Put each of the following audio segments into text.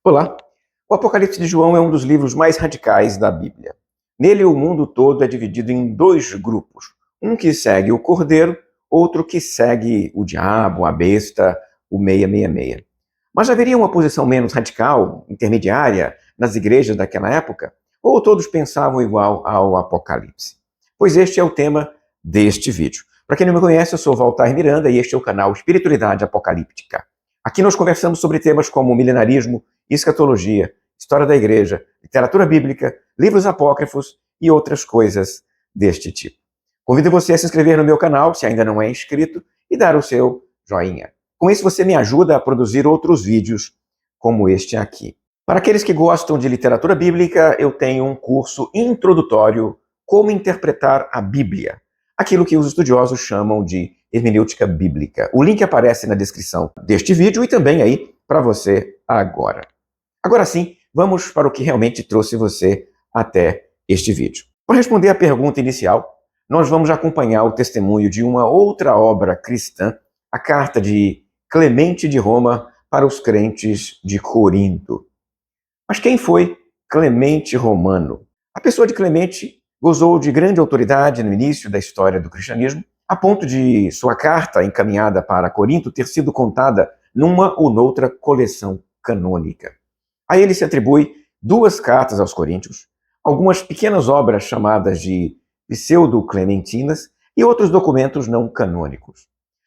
Olá! O Apocalipse de João é um dos livros mais radicais da Bíblia. Nele, o mundo todo é dividido em dois grupos. Um que segue o Cordeiro, outro que segue o diabo, a besta, o 666. Mas haveria uma posição menos radical, intermediária, nas igrejas daquela época? Ou todos pensavam igual ao Apocalipse? Pois este é o tema deste vídeo. Para quem não me conhece, eu sou Walter Miranda e este é o canal Espiritualidade Apocalíptica. Aqui nós conversamos sobre temas como milenarismo, escatologia, história da igreja, literatura bíblica, livros apócrifos e outras coisas deste tipo. Convido você a se inscrever no meu canal, se ainda não é inscrito, e dar o seu joinha. Com isso você me ajuda a produzir outros vídeos como este aqui. Para aqueles que gostam de literatura bíblica, eu tenho um curso introdutório Como Interpretar a Bíblia, aquilo que os estudiosos chamam de hermenêutica bíblica. O link aparece na descrição deste vídeo e também aí para você agora. Agora sim, vamos para o que realmente trouxe você até este vídeo. Para responder à pergunta inicial, nós vamos acompanhar o testemunho de uma outra obra cristã, a carta de Clemente de Roma para os crentes de Corinto. Mas quem foi Clemente Romano? A pessoa de Clemente gozou de grande autoridade no início da história do cristianismo, a ponto de sua carta encaminhada para Corinto ter sido contada numa ou noutra coleção canônica. A ele se atribui duas cartas aos coríntios, algumas pequenas obras chamadas de pseudo-clementinas e outros documentos não canônicos.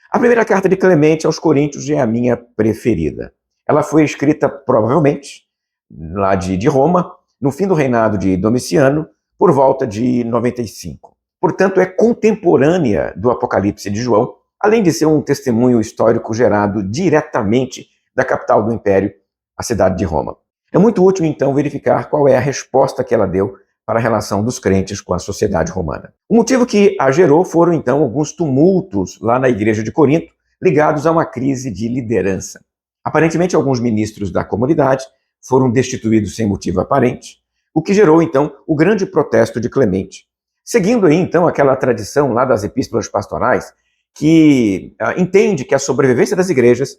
A primeira carta de Clemente aos coríntios é a minha preferida. Ela foi escrita, provavelmente, lá de Roma, no fim do reinado de Domiciano, por volta de 95. Portanto, é contemporânea do Apocalipse de João, além de ser um testemunho histórico gerado diretamente da capital do Império, a cidade de Roma. É muito útil, então, verificar qual é a resposta que ela deu para a relação dos crentes com a sociedade romana. O motivo que a gerou foram, então, alguns tumultos lá na igreja de Corinto, ligados a uma crise de liderança. Aparentemente, alguns ministros da comunidade foram destituídos sem motivo aparente, o que gerou, então, o grande protesto de Clemente. Seguindo aí, então, aquela tradição lá das epístolas pastorais, que entende que a sobrevivência das igrejas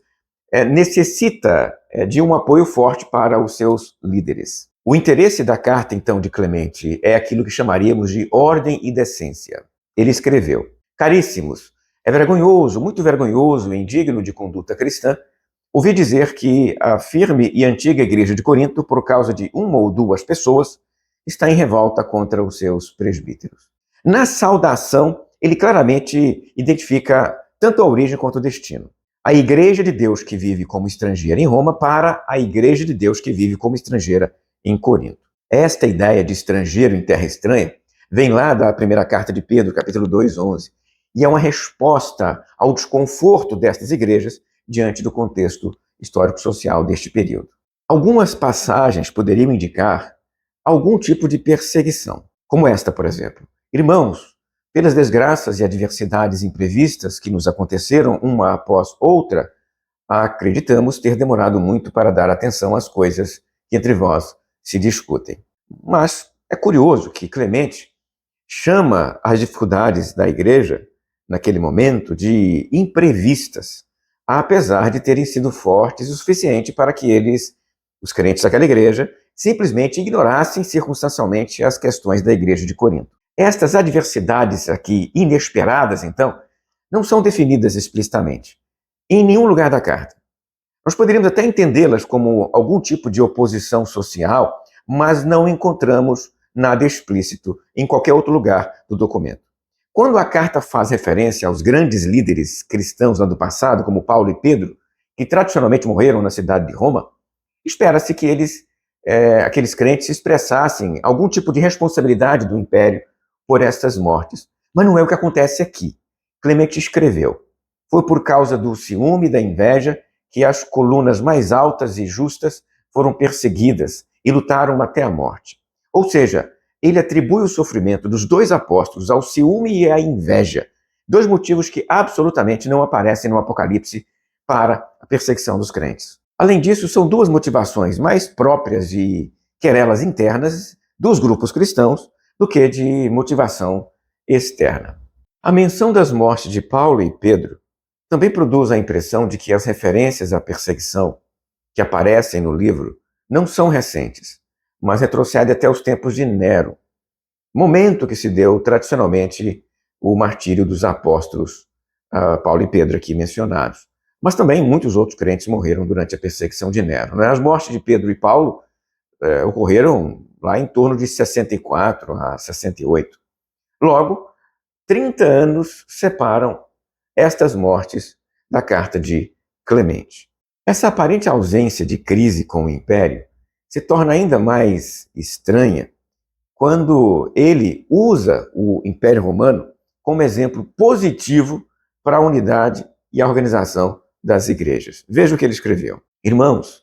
necessita de um apoio forte para os seus líderes. O interesse da carta, então, de Clemente é aquilo que chamaríamos de ordem e decência. Ele escreveu: Caríssimos, é vergonhoso, muito vergonhoso e indigno de conduta cristã ouvi dizer que a firme e antiga igreja de Corinto, por causa de uma ou duas pessoas, está em revolta contra os seus presbíteros. Na saudação, ele claramente identifica tanto a origem quanto o destino. A igreja de Deus que vive como estrangeira em Roma para a igreja de Deus que vive como estrangeira em Corinto. Esta ideia de estrangeiro em terra estranha vem lá da primeira carta de Pedro, capítulo 2:11, e é uma resposta ao desconforto destas igrejas diante do contexto histórico-social deste período. Algumas passagens poderiam indicar algum tipo de perseguição, como esta, por exemplo. Irmãos, pelas desgraças e adversidades imprevistas que nos aconteceram uma após outra, acreditamos ter demorado muito para dar atenção às coisas que entre vós se discutem. Mas é curioso que Clemente chama as dificuldades da igreja, naquele momento, de imprevistas, apesar de terem sido fortes o suficiente para que eles, os crentes daquela igreja, simplesmente ignorassem circunstancialmente as questões da igreja de Corinto. Estas adversidades aqui, inesperadas, então, não são definidas explicitamente em nenhum lugar da carta. Nós poderíamos até entendê-las como algum tipo de oposição social, mas não encontramos nada explícito em qualquer outro lugar do documento. Quando a carta faz referência aos grandes líderes cristãos lá do passado, como Paulo e Pedro, que tradicionalmente morreram na cidade de Roma, espera-se que aqueles crentes expressassem algum tipo de responsabilidade do império por estas mortes. Mas não é o que acontece aqui. Clemente escreveu: foi por causa do ciúme e da inveja que as colunas mais altas e justas foram perseguidas e lutaram até a morte. Ou seja, ele atribui o sofrimento dos dois apóstolos ao ciúme e à inveja, dois motivos que absolutamente não aparecem no Apocalipse para a perseguição dos crentes. Além disso, são duas motivações mais próprias de querelas internas dos grupos cristãos do que de motivação externa. A menção das mortes de Paulo e Pedro também produz a impressão de que as referências à perseguição que aparecem no livro não são recentes, mas retrocedem até os tempos de Nero, momento que se deu tradicionalmente o martírio dos apóstolos Paulo e Pedro aqui mencionados. Mas também muitos outros crentes morreram durante a perseguição de Nero. As mortes de Pedro e Paulo ocorreram lá em torno de 64 a 68. Logo, 30 anos separam estas mortes da carta de Clemente. Essa aparente ausência de crise com o Império se torna ainda mais estranha quando ele usa o Império Romano como exemplo positivo para a unidade e a organização das igrejas. Veja o que ele escreveu. Irmãos,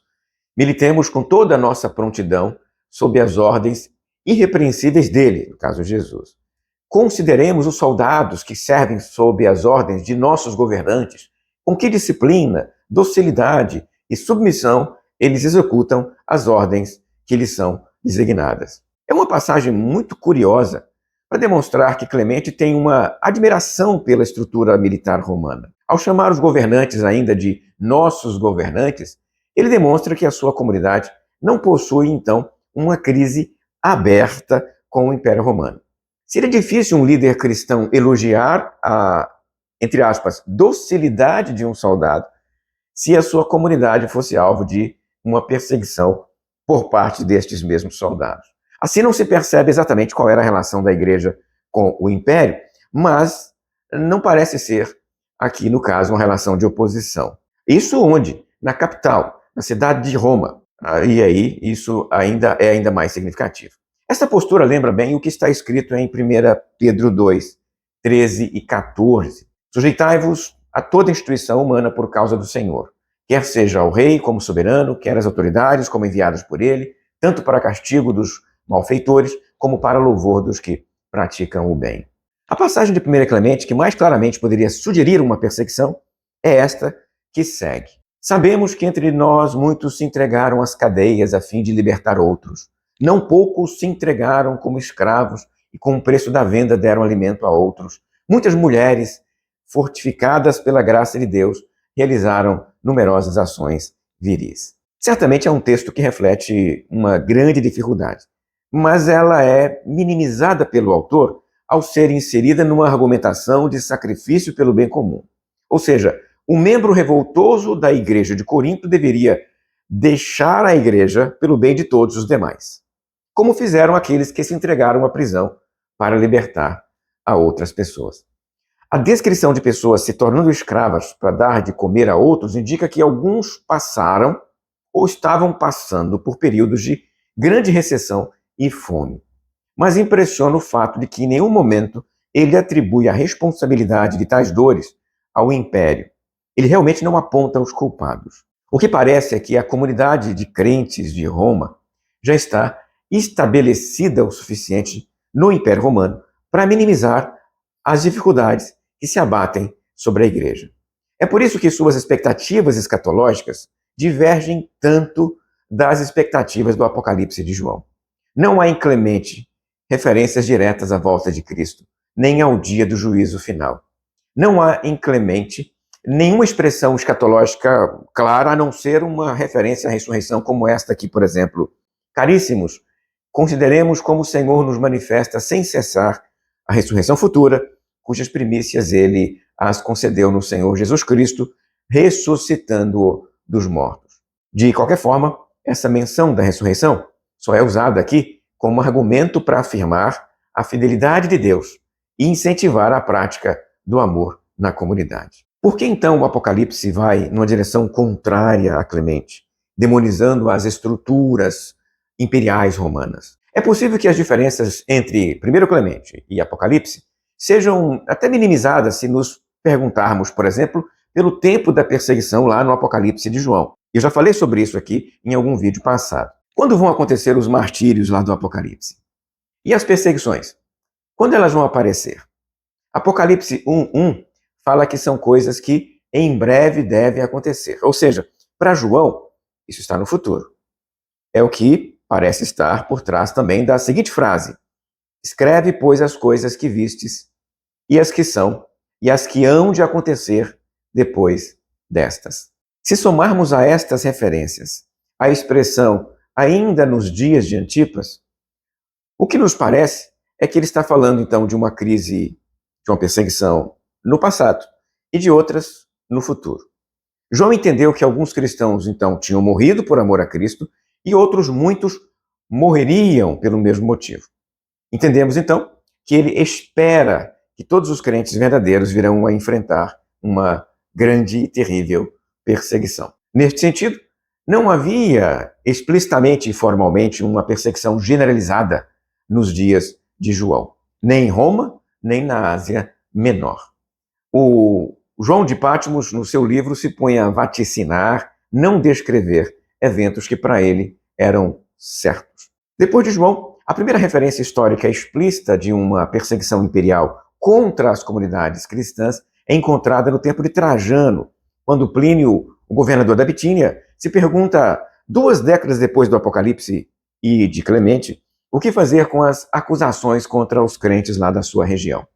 militemos com toda a nossa prontidão sob as ordens irrepreensíveis dele, no caso Jesus. Consideremos os soldados que servem sob as ordens de nossos governantes, com que disciplina, docilidade e submissão eles executam as ordens que lhes são designadas. É uma passagem muito curiosa para demonstrar que Clemente tem uma admiração pela estrutura militar romana. Ao chamar os governantes ainda de nossos governantes, ele demonstra que a sua comunidade não possui, então, uma crise aberta com o Império Romano. Seria difícil um líder cristão elogiar a, entre aspas, docilidade de um soldado se a sua comunidade fosse alvo de uma perseguição por parte destes mesmos soldados. Assim não se percebe exatamente qual era a relação da igreja com o império, mas não parece ser, aqui no caso, uma relação de oposição. Isso onde? Na capital, na cidade de Roma. E aí isso é ainda mais significativo. Essa postura lembra bem o que está escrito em 1 Pedro 2, 13 e 14. Sujeitai-vos a toda instituição humana por causa do Senhor, quer seja o rei como soberano, quer as autoridades como enviadas por ele, tanto para castigo dos malfeitores, como para louvor dos que praticam o bem. A passagem de 1 Clemente, que mais claramente poderia sugerir uma perseguição, é esta que segue. Sabemos que entre nós muitos se entregaram às cadeias a fim de libertar outros. Não poucos se entregaram como escravos e com o preço da venda deram alimento a outros. Muitas mulheres, fortificadas pela graça de Deus, realizaram numerosas ações viris. Certamente é um texto que reflete uma grande dificuldade, mas ela é minimizada pelo autor ao ser inserida numa argumentação de sacrifício pelo bem comum. Ou seja, o membro revoltoso da igreja de Corinto deveria deixar a igreja pelo bem de todos os demais, como fizeram aqueles que se entregaram à prisão para libertar a outras pessoas. A descrição de pessoas se tornando escravas para dar de comer a outros indica que alguns passaram ou estavam passando por períodos de grande recessão e fome. Mas impressiona o fato de que em nenhum momento ele atribui a responsabilidade de tais dores ao império. Ele realmente não aponta os culpados. O que parece é que a comunidade de crentes de Roma já está estabelecida o suficiente no Império Romano para minimizar as dificuldades que se abatem sobre a igreja. É por isso que suas expectativas escatológicas divergem tanto das expectativas do Apocalipse de João. Não há em Clemente referências diretas à volta de Cristo, nem ao dia do juízo final. Não há em Clemente nenhuma expressão escatológica clara, a não ser uma referência à ressurreição como esta aqui, por exemplo. Caríssimos, consideremos como o Senhor nos manifesta sem cessar a ressurreição futura, cujas primícias ele as concedeu no Senhor Jesus Cristo, ressuscitando-o dos mortos. De qualquer forma, essa menção da ressurreição só é usada aqui como argumento para afirmar a fidelidade de Deus e incentivar a prática do amor na comunidade. Por que então o Apocalipse vai numa direção contrária a Clemente, demonizando as estruturas imperiais romanas? É possível que as diferenças entre 1 Clemente e Apocalipse sejam até minimizadas se nos perguntarmos, por exemplo, pelo tempo da perseguição lá no Apocalipse de João. Eu já falei sobre isso aqui em algum vídeo passado. Quando vão acontecer os martírios lá do Apocalipse? E as perseguições? Quando elas vão aparecer? Apocalipse 1:1 fala que são coisas que em breve devem acontecer. Ou seja, para João, isso está no futuro. É o que parece estar por trás também da seguinte frase: escreve, pois, as coisas que vistes, e as que são, e as que hão de acontecer depois destas. Se somarmos a estas referências a expressão ainda nos dias de Antipas, o que nos parece é que ele está falando então de uma crise, de uma perseguição no passado e de outras no futuro. João entendeu que alguns cristãos então tinham morrido por amor a Cristo e outros muitos morreriam pelo mesmo motivo. Entendemos então que ele espera que todos os crentes verdadeiros virão a enfrentar uma grande e terrível perseguição. Neste sentido, não havia explicitamente e formalmente uma perseguição generalizada nos dias de João, nem em Roma, nem na Ásia Menor. O João de Patmos, no seu livro, se põe a vaticinar, não descrever eventos que para ele eram certos. Depois de João, a primeira referência histórica explícita de uma perseguição imperial contra as comunidades cristãs é encontrada no tempo de Trajano, quando Plínio, o governador da Bitínia, se pergunta, 2 décadas depois do Apocalipse e de Clemente, o que fazer com as acusações contra os crentes lá da sua região.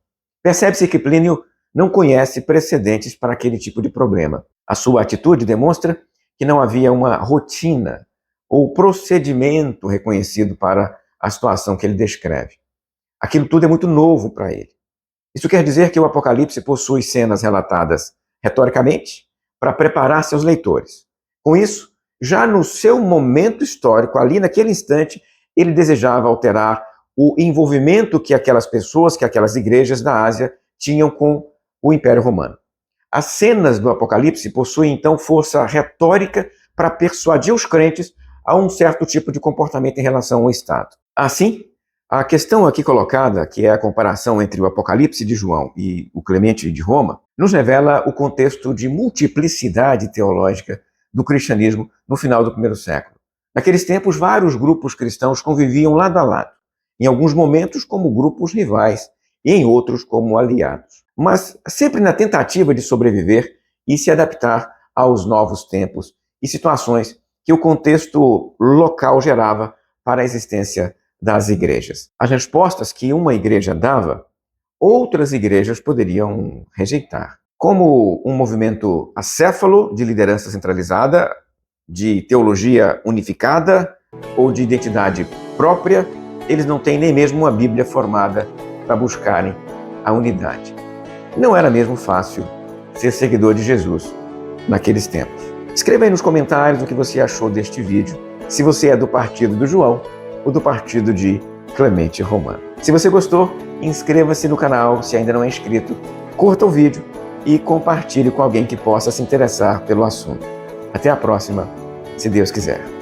Percebe-se que Plínio não conhece precedentes para aquele tipo de problema. A sua atitude demonstra que não havia uma rotina ou procedimento reconhecido para a situação que ele descreve. Aquilo tudo é muito novo para ele. Isso quer dizer que o Apocalipse possui cenas relatadas retoricamente para preparar seus leitores. Com isso, já no seu momento histórico, ali naquele instante, ele desejava alterar o envolvimento que aquelas pessoas, que aquelas igrejas da Ásia tinham com o Império Romano. As cenas do Apocalipse possuem então força retórica para persuadir os crentes a um certo tipo de comportamento em relação ao Estado. Assim, a questão aqui colocada, que é a comparação entre o Apocalipse de João e o Clemente de Roma, nos revela o contexto de multiplicidade teológica do cristianismo no final do primeiro século. Naqueles tempos, vários grupos cristãos conviviam lado a lado, em alguns momentos como grupos rivais e em outros como aliados, mas sempre na tentativa de sobreviver e se adaptar aos novos tempos e situações que o contexto local gerava para a existência das igrejas. As respostas que uma igreja dava, outras igrejas poderiam rejeitar. Como um movimento acéfalo de liderança centralizada, de teologia unificada ou de identidade própria, eles não têm nem mesmo uma Bíblia formada para buscarem a unidade. Não era mesmo fácil ser seguidor de Jesus naqueles tempos. Escreva aí nos comentários o que você achou deste vídeo, se você é do partido do João ou do partido de Clemente Romano. Se você gostou, inscreva-se no canal se ainda não é inscrito, curta o vídeo e compartilhe com alguém que possa se interessar pelo assunto. Até a próxima, se Deus quiser.